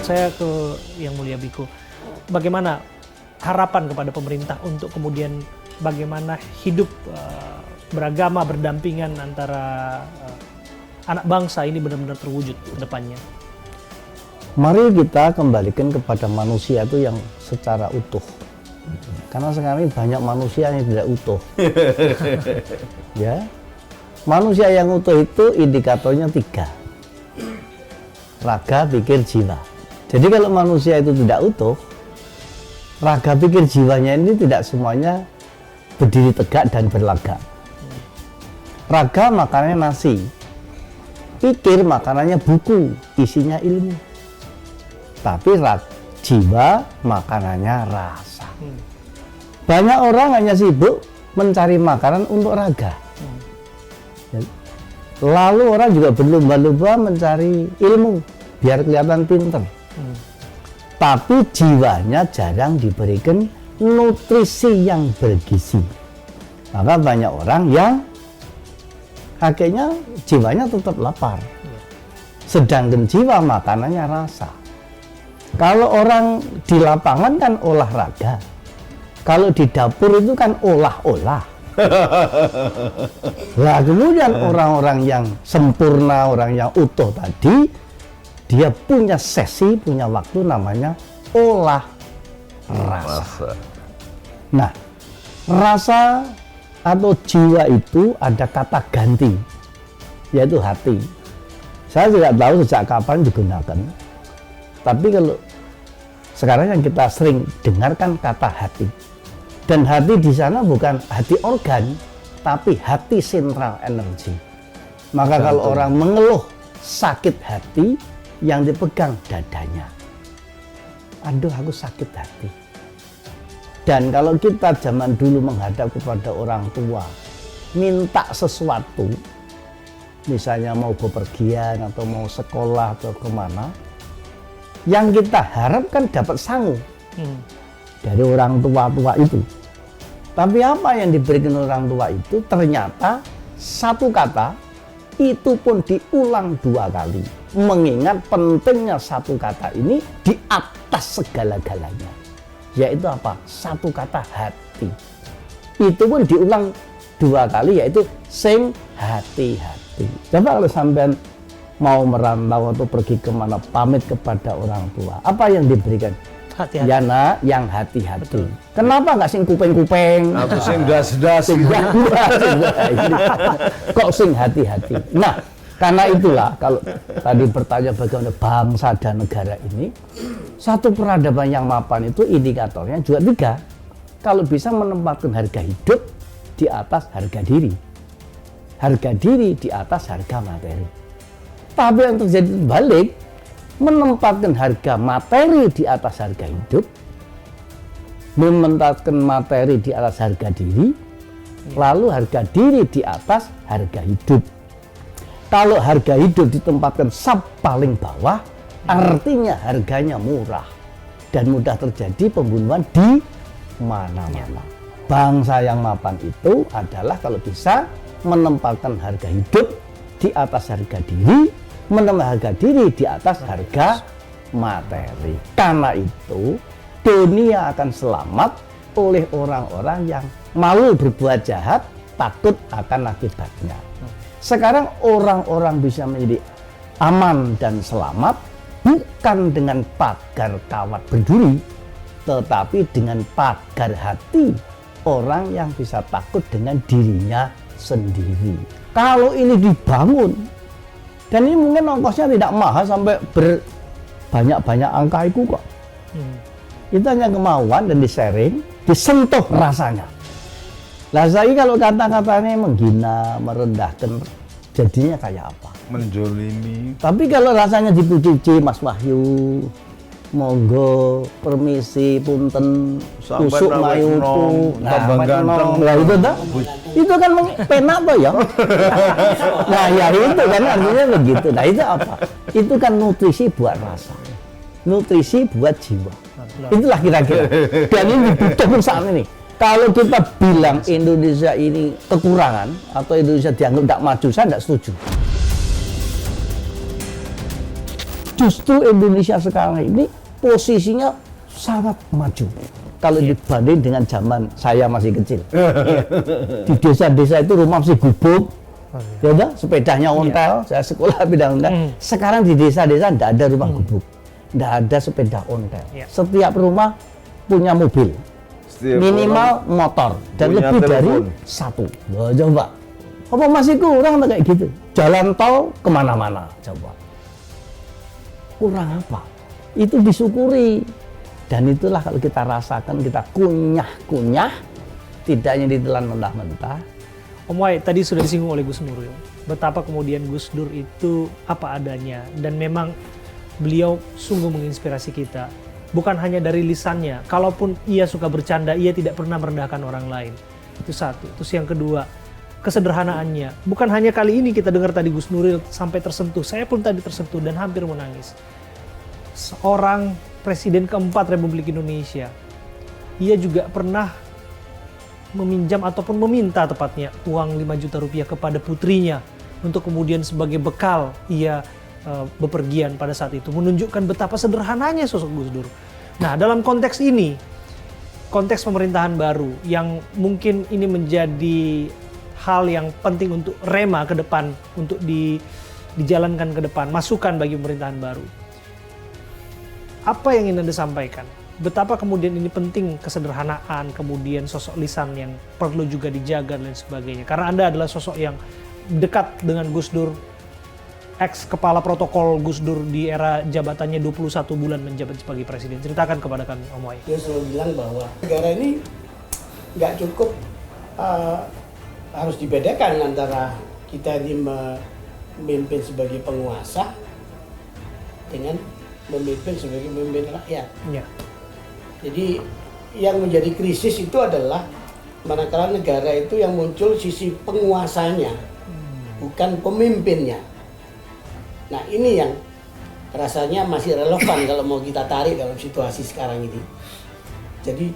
Saya ke Yang Mulia Biku. Bagaimana harapan kepada pemerintah untuk kemudian bagaimana hidup beragama berdampingan antara anak bangsa ini benar-benar terwujud ke depannya? Mari kita kembalikan kepada manusia itu yang secara utuh. Karena sekarang ini banyak manusia yang tidak utuh. Ya, manusia yang utuh itu indikatornya 3. Raga, pikir, jiwa. Jadi kalau manusia itu tidak utuh, raga, pikir, jiwanya ini tidak semuanya berdiri tegak dan berlagak. Raga makanannya nasi, pikir makanannya buku, isinya ilmu. Tapi jiwa makanannya rasa. Banyak orang hanya sibuk mencari makanan untuk raga. Lalu orang juga berlomba-lomba mencari ilmu biar kelihatan pinter. Tapi jiwanya jarang diberikan nutrisi yang bergizi. Maka banyak orang yang akhirnya jiwanya tetap lapar. Sedangkan jiwa makanannya rasa. Kalau orang di lapangan kan olahraga. Kalau di dapur itu kan olah-olah. Nah, kemudian orang-orang yang sempurna, orang yang utuh tadi, dia punya sesi, punya waktu namanya olah rasa. Nah, rasa atau jiwa itu ada kata ganti, yaitu hati. Saya tidak tahu sejak kapan digunakan, tapi kalau sekarang yang kita sering dengarkan kata hati. Dan hati di sana bukan hati organ, tapi hati sentral energi. Maka kalau orang mengeluh sakit hati, yang dipegang dadanya. Aduh, aku sakit hati. Dan kalau kita zaman dulu menghadap kepada orang tua, minta sesuatu, misalnya mau bepergian atau mau sekolah atau kemana, yang kita harapkan dapat sangu dari orang tua-tua itu. Tapi apa yang diberikan orang tua itu ternyata satu kata itu pun diulang 2 kali. Mengingat pentingnya satu kata ini di atas segala-galanya. Yaitu apa? Satu kata hati. Itu pun diulang 2 kali, yaitu sing hati-hati. Coba kalau sampean mau merantau atau pergi kemana, pamit kepada orang tua, apa yang diberikan? Hati-hati. Ya nak, yang hati-hati. Kenapa nggak sing kuping-kuping? Aku sing das-das. Kok sing hati-hati? Nah, karena itulah kalau tadi bertanya bagaimana bangsa dan negara ini, satu peradaban yang mapan itu indikatornya juga 3. Kalau bisa menempatkan harga hidup di atas harga diri. Harga diri di atas harga materi. Tapi yang terjadi balik, menempatkan harga materi di atas harga hidup, menempatkan materi di atas harga diri, lalu harga diri di atas harga hidup. Kalau harga hidup ditempatkan paling bawah, artinya harganya murah dan mudah terjadi pembunuhan di mana-mana. Bangsa yang mapan itu adalah kalau bisa menempatkan harga hidup di atas harga diri, menambah harga diri di atas harga materi. Karena itu dunia akan selamat oleh orang-orang yang malu berbuat jahat, takut akan akibatnya. Sekarang orang-orang bisa menjadi aman dan selamat bukan dengan pagar kawat berduri, tetapi dengan pagar hati orang yang bisa takut dengan dirinya sendiri. Kalau ini dibangun, dan ini mungkin ongkosnya tidak mahal sampai berbanyak-banyak angka itu kok. Itu hanya kemauan dan di-sharing, disentuh rasanya. Lah saya kalau kata-katanya menghina, merendahkan, jadinya kayak apa? Menjolimi. Tapi kalau rasanya dipuji, Mas Wahyu, monggo, permisi, punten, Sampai tusuk rawat mayuku, nom, tambah ganteng. nah itu dah. Itu kan penak toh ya. Nah ya itu kan artinya begitu. Nah itu apa? Itu kan nutrisi buat rasa, nutrisi buat jiwa. Itulah kira-kira. Dan ini dibutuhkan saat ini. Kalau kita bilang Indonesia ini kekurangan atau Indonesia dianggap tidak maju, saya tidak setuju. justru Indonesia sekarang ini posisinya sangat maju. Kalau dibanding dengan zaman saya masih kecil. Di desa-desa itu rumah masih gubuk, ya udah, sepedanya ontel, saya sekolah bidang ontel. Sekarang di desa-desa tidak ada rumah gubuk, tidak ada sepeda ontel. Setiap rumah punya mobil, minimal motor, dan lebih dari satu. Wah, coba, apa masih kurang kayak gitu? Jalan tol kemana-mana, coba. Kurang apa? Itu disyukuri. Dan itulah kalau kita rasakan, kita kunyah-kunyah, tidak hanya ditelan mentah-mentah. Om Wai, tadi sudah disinggung oleh Gus Nuril, betapa kemudian Gus Dur itu apa adanya, dan memang beliau sungguh menginspirasi kita. Bukan hanya dari lisannya, kalaupun ia suka bercanda, ia tidak pernah merendahkan orang lain. Itu satu. Terus yang kedua, kesederhanaannya. Bukan hanya kali ini kita dengar tadi Gus Nuril sampai tersentuh, saya pun tadi tersentuh dan hampir menangis. Seorang Presiden keempat Republik Indonesia, ia juga pernah meminjam ataupun meminta tepatnya uang 5 juta rupiah kepada putrinya untuk kemudian sebagai bekal ia bepergian pada saat itu, menunjukkan betapa sederhananya sosok Gus Dur. Nah, dalam konteks ini, konteks pemerintahan baru yang mungkin ini menjadi hal yang penting untuk rema ke depan, untuk dijalankan ke depan, masukan bagi pemerintahan baru. Apa yang ingin Anda sampaikan? Betapa kemudian ini penting kesederhanaan, kemudian sosok lisan yang perlu juga dijaga dan sebagainya. Karena Anda adalah sosok yang dekat dengan Gus Dur, ex kepala protokol Gus Dur di era jabatannya 21 bulan menjabat sebagai presiden. Ceritakan kepada kami, Om Wai. Dia selalu bilang bahwa negara ini nggak cukup harus dibedakan antara kita ini memimpin sebagai penguasa dengan memimpin sebagai pemimpin rakyat. Ya. Jadi yang menjadi krisis itu adalah manakala negara itu yang muncul sisi penguasanya, bukan pemimpinnya. Nah, ini yang rasanya masih relevan kalau mau kita tarik dalam situasi sekarang ini. Jadi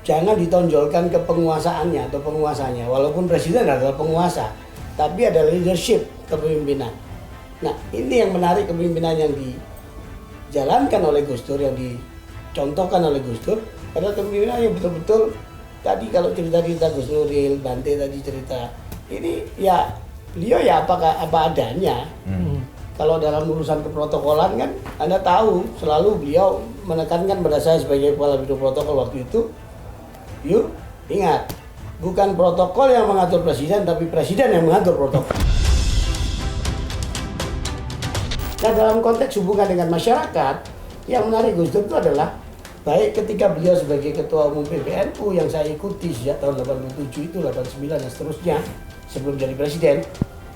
jangan ditonjolkan ke penguasaannya atau penguasanya, walaupun presiden adalah penguasa, tapi ada leadership kepemimpinan. Nah, ini yang menarik kepemimpinan yang dijalankan oleh Gus Dur, yang dicontohkan oleh Gus Dur, adalah kepemimpinan yang betul-betul tadi kalau cerita-cerita Gus Nuril, Bante tadi cerita, ini ya beliau ya apa adanya. Kalau dalam urusan keprotokolan kan Anda tahu selalu beliau menekankan pada saya sebagai kepala bidang protokol waktu itu, yuk ingat, bukan protokol yang mengatur presiden, tapi presiden yang mengatur protokol. Nah, dalam konteks hubungan dengan masyarakat, yang menarik Gus Dur itu adalah baik ketika beliau sebagai ketua umum PBNU yang saya ikuti sejak tahun 87 itu, 89 dan seterusnya sebelum jadi presiden,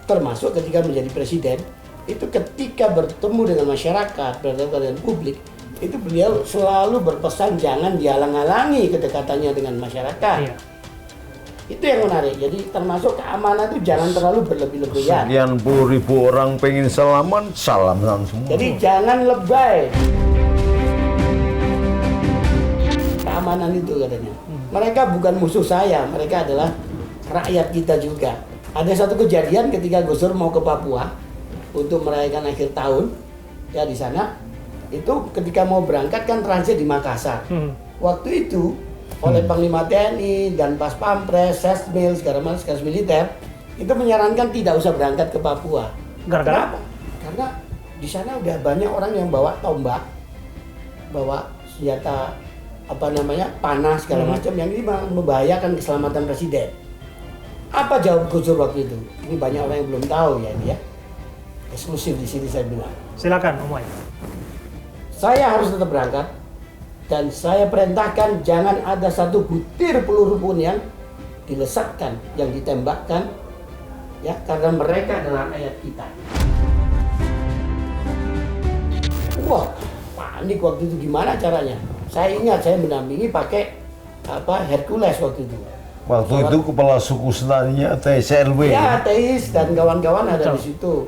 termasuk ketika menjadi presiden, itu ketika bertemu dengan masyarakat, bertemu dengan publik, itu beliau selalu berpesan jangan dihalang-halangi kedekatannya dengan masyarakat. Iya. Itu yang menarik. Jadi termasuk keamanan itu jangan terlalu berlebih-lebihan. Sekian puluh ribu orang pengen salaman, salaman semua. Jadi jangan lebay. Keamanan itu katanya. Mereka bukan musuh saya, mereka adalah rakyat kita juga. Ada satu kejadian ketika Gus Dur mau ke Papua untuk merayakan akhir tahun, ya di sana, itu ketika mau berangkat kan transit di Makassar. Waktu itu oleh Panglima TNI dan Pas Pampres, Sesmil, segala macam segaris militer itu menyarankan tidak usah berangkat ke Papua. Gara-gara? Kenapa? Karena di sana udah banyak orang yang bawa tombak, bawa senjata panah segala macam yang ini membahayakan keselamatan presiden. Apa jawab Gus Dur waktu itu? Ini banyak orang yang belum tahu ya dia. Eksklusif di sini saya bilang. Silakan, Om Wai. Saya harus tetap berangkat dan saya perintahkan jangan ada satu butir peluru pun yang dilesatkan, yang ditembakkan, ya karena mereka adalah rakyat kita. Wah, panik waktu itu, gimana caranya? Saya ingat saya mendampingi pakai Hercules waktu itu. Waktu itu kepala suku Senarnya TSLW. Ya, Teis dan kawan-kawan ada di situ.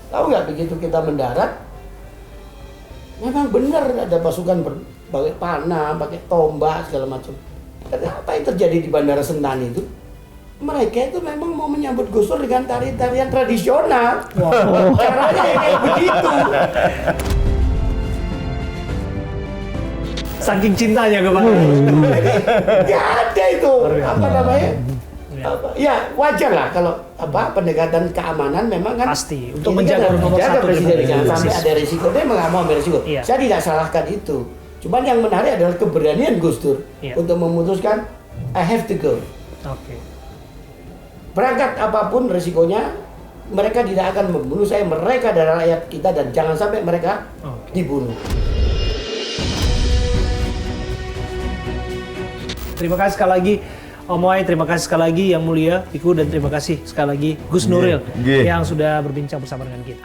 Tahu nggak, begitu kita mendarat, memang benar ada pasukan pakai panah, pakai tombak segala macam. Apa yang terjadi di Bandara Sentani itu? Mereka itu memang mau menyambut Gus Dur dengan tarian tradisional. Caranya kayak begitu. Saking cintanya kepada Nggak ada itu apa namanya? Ya wajar lah kalau pendekatan keamanan memang kan Pasti, untuk ini menjaga kan nomor menjaga satu presiden daripada jangan sampai krisis. ada risiko. Dia nggak mau ambil risiko. Iya. Saya tidak salahkan itu. Cuman yang menarik adalah keberanian Gus Dur Iya. untuk memutuskan I have to go. Oke. Berangkat apapun risikonya, mereka tidak akan membunuh saya. Mereka adalah rakyat kita dan jangan sampai mereka Oke. dibunuh. Terima kasih sekali lagi Om Wai, terima kasih sekali lagi Yang Mulia Biku, dan terima kasih sekali lagi Gus Nuril Nggih. yang sudah berbincang bersama dengan kita.